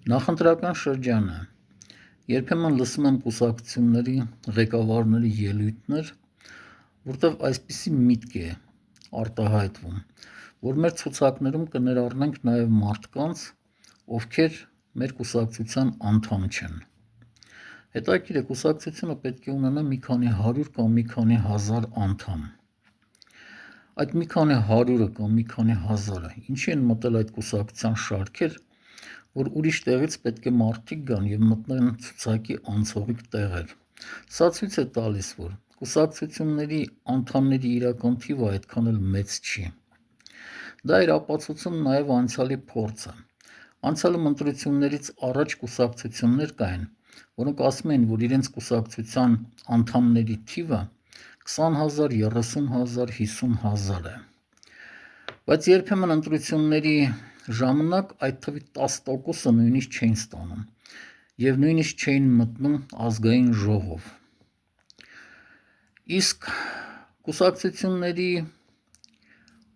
Նախընտրական շրջանը երբեմն լսում եմ կուսակցությունների ղեկավարների ելույթներ, որտեղ այսպիսի միտք է արտահայտվում, որ մեր ցուցակներում կներառնենք նաև մարդկանց, ովքեր մեր կուսակցության անդամ չեն։ Հետաքրքիր է, կուսակցությունը պետք է ունենա մի քանի 100 կամ մի քանի 1000 անդամ։ Այդ մի քանի 100-ը կամ մի քանի 1000-ը ինչի են մտել այդ կուսակցության շարքեր, որ ուրիշ տեղից պետք է մարդիկ գան եւ մտնեն ցուցակի անցողիկ տեղեր։ Սա ցույց է տալիս, որ կուսակցությունների անդամների իրական թիվը այդքան էլ մեծ չի։ Դա իր ապացուցում նաև անցյալի փորձը։ Անցյալում ընտրություններից առաջ կուսակցություններ կային, որոնք ասում էին, որ իրենց կուսակցության անդամների թիվը 20,000, 30,000, 50,000 է։ Բայց երբեմն ընտրությունների ժամանակ այդ թվի 10%-ը նույնիսկ չէին ստանում եւ նույնիսկ չէին մտնում ազգային ժողով։ Իսկ կուսակցությունների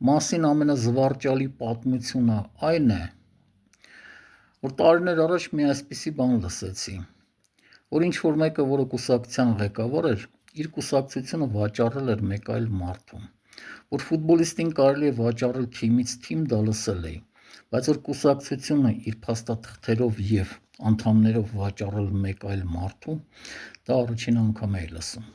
մասին ամենազվարճալի պատմությունը այն է, որ տարիներ առաջ մի այսպիսի բան լսեցի, որ ինչ-որ մեկը, որը կուսակցության ղեկավար էր, իր կուսակցությունը վաճառել էր մեկ այլ մարդու, որ ֆուտբոլիստին կարելի է վաճառել թիմից թիմ, դա լսել էի, բայց որ կուսակցությունը իր փաստաթղթերով եւ անդամներով վաճառել մեկ այլ մարդու, դա առաջին անգամ էի լսում։